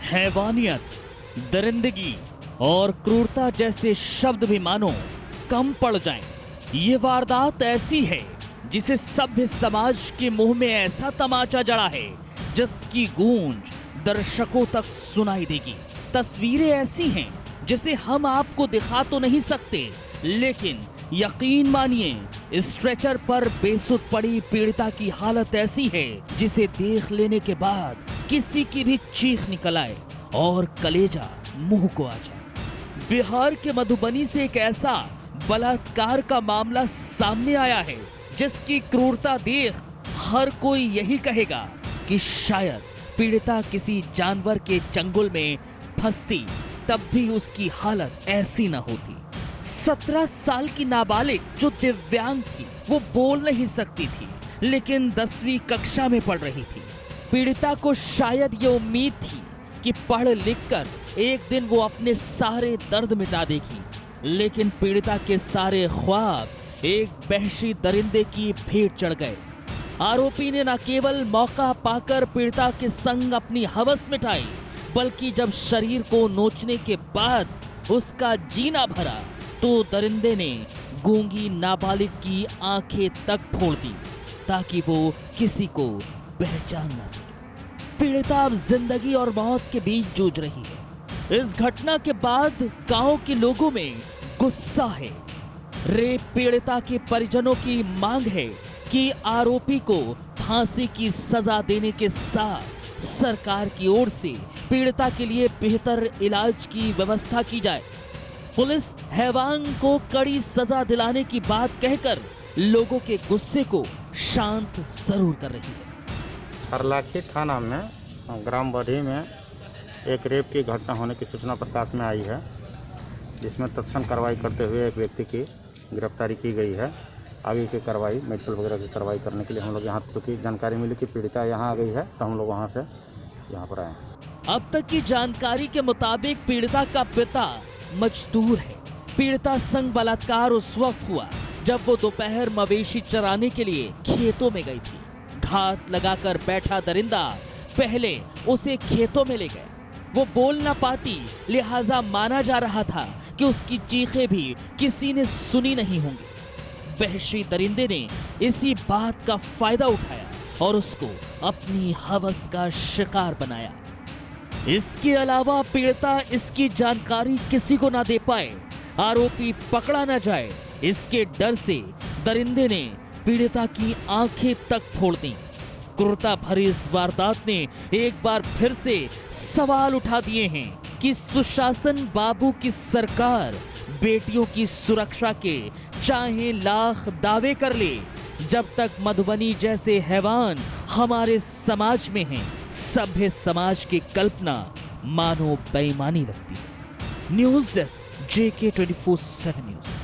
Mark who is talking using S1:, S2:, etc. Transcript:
S1: हैवानियत, दरिंदगी और क्रूरता जैसे शब्द भी मानो कम पड़ जाएं। ये वारदात ऐसी है जिसे सभ्य समाज के मुंह में ऐसा तमाचा जड़ा है जिसकी गूंज दर्शकों तक सुनाई देगी। तस्वीरें ऐसी हैं जिसे हम आपको दिखा तो नहीं सकते, लेकिन यकीन मानिए स्ट्रेचर पर बेसुध पड़ी पीड़िता की हालत ऐसी है जिसे देख लेने के बाद किसी की भी चीख निकल आए और कलेजा मुंह को आ जाए। बिहार के मधुबनी से एक ऐसा बलात्कार का मामला सामने आया है जिसकी क्रूरता देख हर कोई यही कहेगा कि शायद पीड़िता किसी जानवर के चंगुल में फंसती तब भी उसकी हालत ऐसी न होती। 17 साल की नाबालिग जो दिव्यांग थी, वो बोल नहीं सकती थी, लेकिन 10वीं कक्षा में पढ़ रही थी। पीड़िता को शायद ये उम्मीद थी कि पढ़ लिख कर एक दिन वो अपने सारे दर्द मिटा देगी, लेकिन पीड़िता के सारे ख्वाब एक वहशी दरिंदे की भेंट चढ़ गए। आरोपी ने न केवल मौका पाकर पीड़िता के संग अपनी हवस मिटाई, बल्कि जब शरीर को नोचने के बाद उसका जीना भरा तो दरिंदे ने गूंगी नाबालिग की आंखें तक फोड़ दी ताकि वो किसी को पहचान न सके। पीड़िता अब जिंदगी और मौत के बीच जूझ रही है। इस घटना के बाद गांव के लोगों में गुस्सा है। रेप पीड़िता के परिजनों की मांग है कि आरोपी को फांसी की सजा देने के साथ सरकार की ओर से पीड़िता के लिए बेहतर इलाज की व्यवस्था की जाए। पुलिस हैवान को कड़ी सजा दिलाने की बात कहकर लोगों के गुस्से को शांत जरूर कर रही है।
S2: हरलाखी थाना में ग्राम बढ़ी में एक रेप की घटना होने की सूचना प्रकाश में आई है, जिसमें तत्क्षण कार्रवाई करते हुए एक व्यक्ति की गिरफ्तारी की गई है। आगे की कार्रवाई मेडिकल वगैरह की कार्रवाई करने के लिए हम लोग यहाँ, क्योंकि जानकारी मिली कि पीड़िता यहाँ आ गई है, तो हम लोग वहाँ से यहाँ पर आए।
S1: अब तक की जानकारी के मुताबिक पीड़िता का पिता मजदूर है। पीड़िता संग बलात्कार उस वक्त हुआ जब वो दोपहर मवेशी चराने के लिए खेतों में गई थी। घात लगाकर बैठा दरिंदा पहले उसे खेतों में ले गया। वो बोल ना पाती, लिहाजा माना जा रहा था कि उसकी चीखें भी किसी ने सुनी नहीं होंगी। वहशी दरिंदे ने इसी बात का फायदा उठाया और उसको अपनी हवस का शिकार बनाया। इसके अलावा पीड़िता इसकी जानकारी किसी को ना दे पाए, आरोपी पकड़ा ना जाए, इसके डर से दरिंदे ने पीड़िता की आंखें तक फोड़ दी। क्रूरता भरी इस वारदात ने एक बार फिर से सवाल उठा दिए हैं कि सुशासन बाबू की सरकार बेटियों की सुरक्षा के चाहे लाख दावे कर ले, जब तक मधुबनी जैसे हैवान हमारे समाज में हैं, सभ्य समाज की कल्पना मानो बेईमानी लगती है। News desk JK 24/7 news.